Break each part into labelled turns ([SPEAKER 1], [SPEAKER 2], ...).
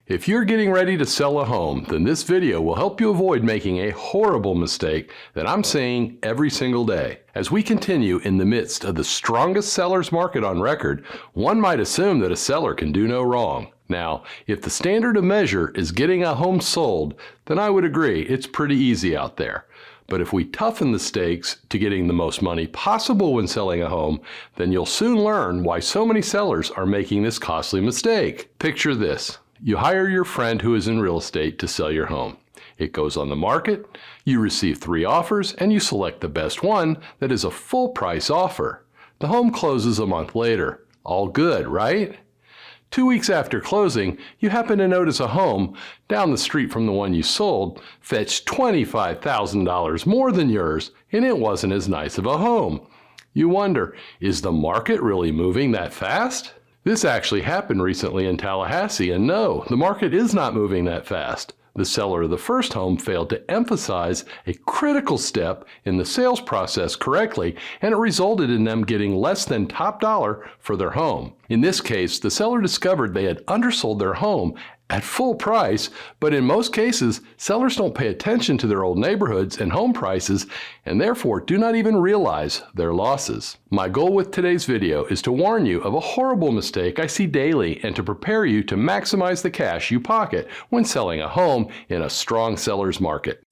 [SPEAKER 1] If you're getting ready to sell a home, then this video will help you avoid making a horrible mistake that I'm seeing every single day. As we continue in the midst of the strongest seller's market on record, one might assume that a seller can do no wrong. Now, if the standard of measure is getting a home sold, then I would agree it's pretty easy out there. But if we toughen the stakes to getting the most money possible when selling a home, then you'll soon learn why so many sellers are making this costly mistake. Picture this. You hire your friend who is in real estate to sell your home. It goes on the market, you receive 3 offers, and you select the best one that is a full price offer. The home closes a month later. All good, right? 2 weeks after closing, you happen to notice a home down the street from the one you sold fetched $25,000 more than yours, and it wasn't as nice of a home. You wonder, is the market really moving that fast? This actually happened recently in Tallahassee, and no, the market is not moving that fast. The seller of the first home failed to emphasize a critical step in the sales process correctly, and it resulted in them getting less than top dollar for their home. In this case, the seller discovered they had undersold their home at full price, but in most cases, sellers don't pay attention to their old neighborhoods and home prices, and therefore do not even realize their losses. My goal with today's video is to warn you of a horrible mistake I see daily and to prepare you to maximize the cash you pocket when selling a home in a strong seller's market.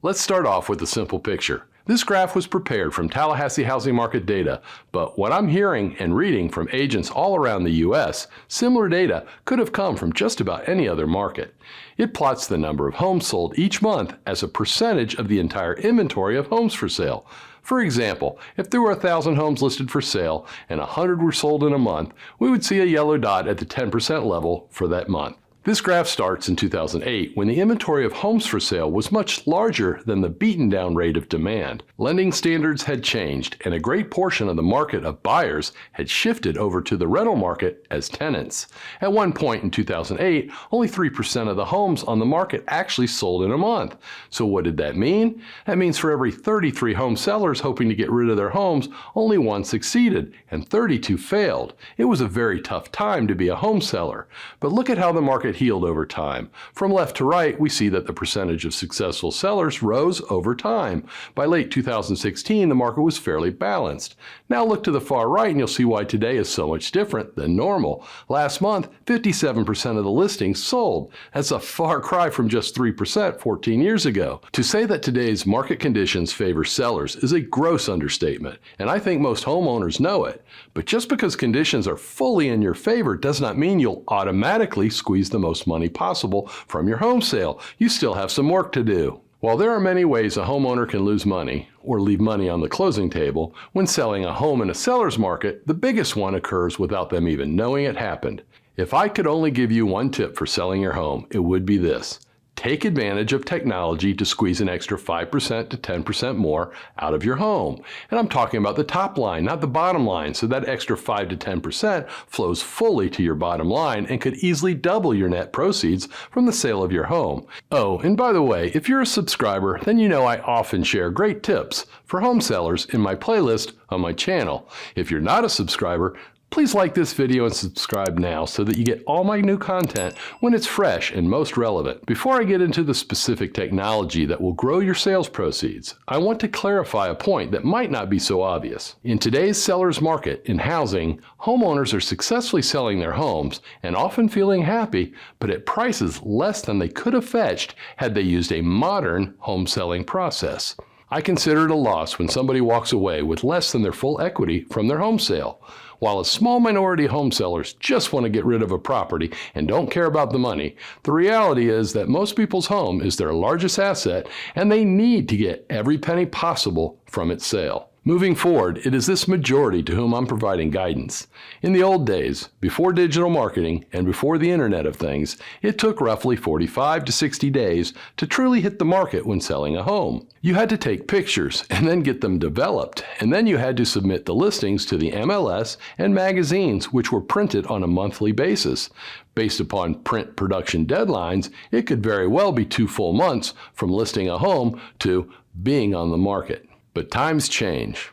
[SPEAKER 1] Let's start off with a simple picture. This graph was prepared from Tallahassee housing market data, but what I'm hearing and reading from agents all around the U.S., similar data could have come from just about any other market. It plots the number of homes sold each month as a percentage of the entire inventory of homes for sale. For example, if there were 1,000 homes listed for sale and 100 were sold in a month, we would see a yellow dot at the 10% level for that month. This graph starts in 2008 when the inventory of homes for sale was much larger than the beaten down rate of demand. Lending standards had changed and a great portion of the market of buyers had shifted over to the rental market as tenants. At one point in 2008, only 3% of the homes on the market actually sold in a month. So what did that mean? That means for every 33 home sellers hoping to get rid of their homes, only 1 succeeded and 32 failed. It was a very tough time to be a home seller. But look at how the market healed over time. From left to right, we see that the percentage of successful sellers rose over time. By late 2016, the market was fairly balanced. Now look to the far right and you'll see why today is so much different than normal. Last month, 57% of the listings sold. That's a far cry from just 3% 14 years ago. To say that today's market conditions favor sellers is a gross understatement, and I think most homeowners know it. But just because conditions are fully in your favor does not mean you'll automatically squeeze the most money possible from your home sale. You still have some work to do. While there are many ways a homeowner can lose money or leave money on the closing table, when selling a home in a seller's market, the biggest one occurs without them even knowing it happened. If I could only give you one tip for selling your home, it would be this. Take advantage of technology to squeeze an extra 5% to 10% more out of your home. And I'm talking about the top line, not the bottom line, so that extra 5 to 10% flows fully to your bottom line and could easily double your net proceeds from the sale of your home. Oh, and by the way, if you're a subscriber, then you know I often share great tips for home sellers in my playlist on my channel. If you're not a subscriber, please like this video and subscribe now so that you get all my new content when it's fresh and most relevant. Before I get into the specific technology that will grow your sales proceeds, I want to clarify a point that might not be so obvious. In today's seller's market in housing, homeowners are successfully selling their homes and often feeling happy, but at prices less than they could have fetched had they used a modern home selling process. I consider it a loss when somebody walks away with less than their full equity from their home sale. While a small minority of home sellers just want to get rid of a property and don't care about the money, the reality is that most people's home is their largest asset and they need to get every penny possible from its sale. Moving forward, it is this majority to whom I'm providing guidance. In the old days, before digital marketing and before the Internet of Things, it took roughly 45 to 60 days to truly hit the market when selling a home. You had to take pictures and then get them developed, and then you had to submit the listings to the MLS and magazines, which were printed on a monthly basis. Based upon print production deadlines, it could very well be 2 full months from listing a home to being on the market. But times change.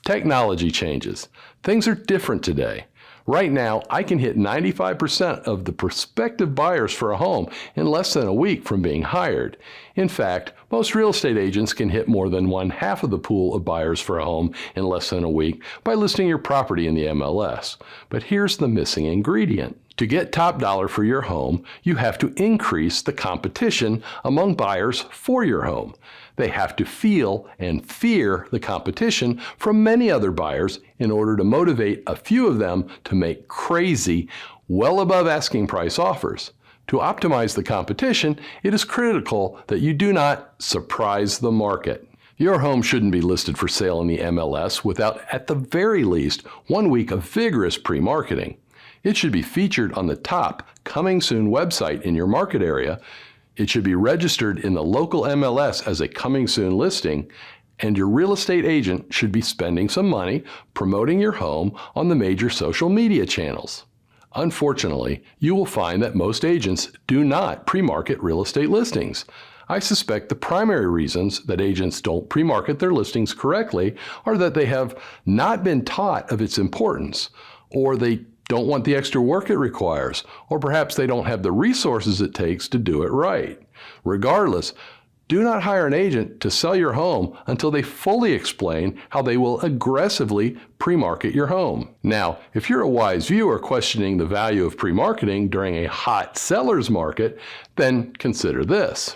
[SPEAKER 1] Technology changes. Things are different today. Right now, I can hit 95% of the prospective buyers for a home in less than a week from being hired. In fact, most real estate agents can hit more than one half of the pool of buyers for a home in less than a week by listing your property in the MLS. But here's the missing ingredient. To get top dollar for your home, you have to increase the competition among buyers for your home. They have to feel and fear the competition from many other buyers in order to motivate a few of them to make crazy, well above asking price offers. To optimize the competition, it is critical that you do not surprise the market. Your home shouldn't be listed for sale in the MLS without, at the very least, 1 week of vigorous pre-marketing. It should be featured on the top Coming Soon website in your market area. It should be registered in the local MLS as a Coming Soon listing, and your real estate agent should be spending some money promoting your home on the major social media channels. Unfortunately, you will find that most agents do not pre-market real estate listings. I suspect the primary reasons that agents don't pre-market their listings correctly are that they have not been taught of its importance, or they don't want the extra work it requires, or perhaps they don't have the resources it takes to do it right. Regardless, do not hire an agent to sell your home until they fully explain how they will aggressively pre-market your home. Now, if you're a wise viewer questioning the value of pre-marketing during a hot seller's market, then consider this.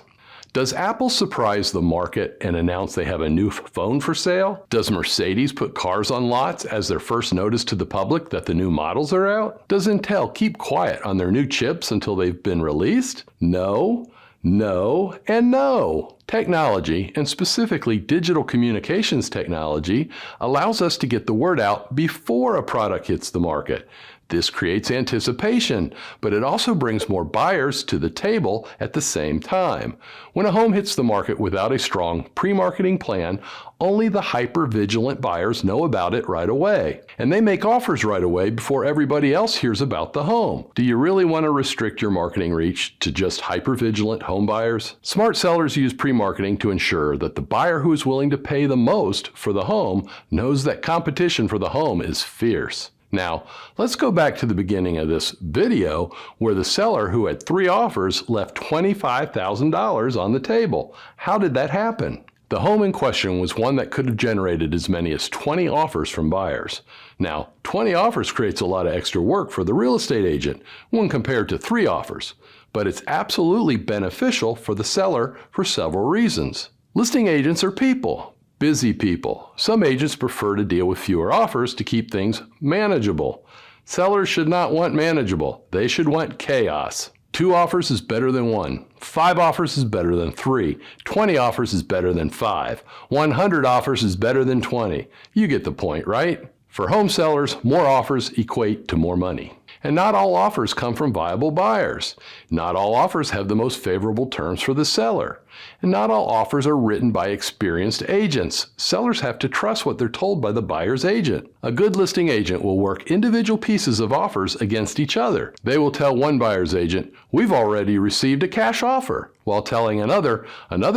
[SPEAKER 1] Does Apple surprise the market and announce they have a new phone for sale? Does Mercedes put cars on lots as their first notice to the public that the new models are out? Does Intel keep quiet on their new chips until they've been released? No, no, and no. Technology, and specifically digital communications technology, allows us to get the word out before a product hits the market. This creates anticipation, but it also brings more buyers to the table at the same time. When a home hits the market without a strong pre-marketing plan, only the hyper-vigilant buyers know about it right away. And they make offers right away before everybody else hears about the home. Do you really want to restrict your marketing reach to just hyper-vigilant home buyers? Smart sellers use pre-marketing to ensure that the buyer who is willing to pay the most for the home knows that competition for the home is fierce. Now, let's go back to the beginning of this video where the seller who had 3 offers left $25,000 on the table. How did that happen? The home in question was one that could have generated as many as 20 offers from buyers. Now, 20 offers creates a lot of extra work for the real estate agent when compared to 3 offers, but it's absolutely beneficial for the seller for several reasons. Listing agents are people. Busy people. Some agents prefer to deal with fewer offers to keep things manageable. Sellers should not want manageable. They should want chaos. 2 offers is better than 1. 5 offers is better than 3. 20 offers is better than 5. 100 offers is better than 20. You get the point, right? For home sellers, more offers equate to more money. And not all offers come from viable buyers. Not all offers have the most favorable terms for the seller. And not all offers are written by experienced agents. Sellers have to trust what they're told by the buyer's agent. A good listing agent will work individual pieces of offers against each other. They will tell one buyer's agent, "We've already received a cash offer," while telling another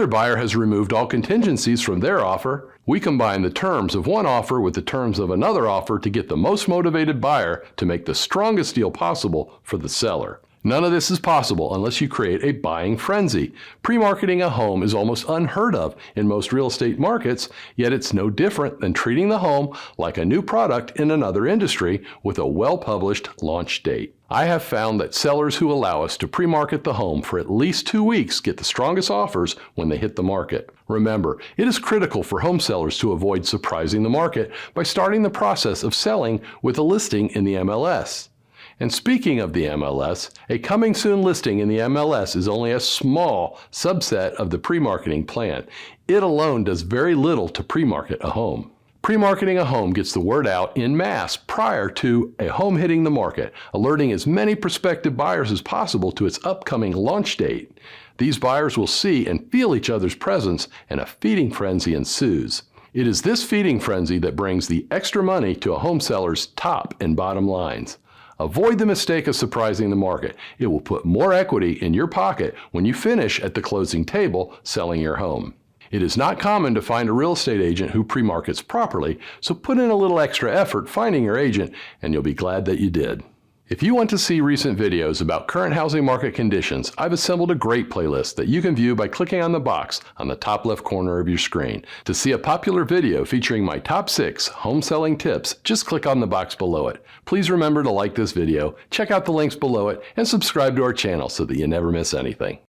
[SPEAKER 1] buyer has removed all contingencies from their offer. We combine the terms of one offer with the terms of another offer to get the most motivated buyer to make the strongest deal possible for the seller. None of this is possible unless you create a buying frenzy. Pre-marketing a home is almost unheard of in most real estate markets, yet it's no different than treating the home like a new product in another industry with a well-published launch date. I have found that sellers who allow us to pre-market the home for at least 2 weeks get the strongest offers when they hit the market. Remember, it is critical for home sellers to avoid surprising the market by starting the process of selling with a listing in the MLS. And speaking of the MLS, a Coming Soon listing in the MLS is only a small subset of the pre-marketing plan. It alone does very little to pre-market a home. Pre-marketing a home gets the word out in mass prior to a home hitting the market, alerting as many prospective buyers as possible to its upcoming launch date. These buyers will see and feel each other's presence, and a feeding frenzy ensues. It is this feeding frenzy that brings the extra money to a home seller's top and bottom lines. Avoid the mistake of surprising the market. It will put more equity in your pocket when you finish at the closing table selling your home. It is not common to find a real estate agent who pre-markets properly, so put in a little extra effort finding your agent, and you'll be glad that you did. If you want to see recent videos about current housing market conditions, I've assembled a great playlist that you can view by clicking on the box on the top left corner of your screen. To see a popular video featuring my top 6 home selling tips, just click on the box below it. Please remember to like this video, check out the links below it, and subscribe to our channel so that you never miss anything.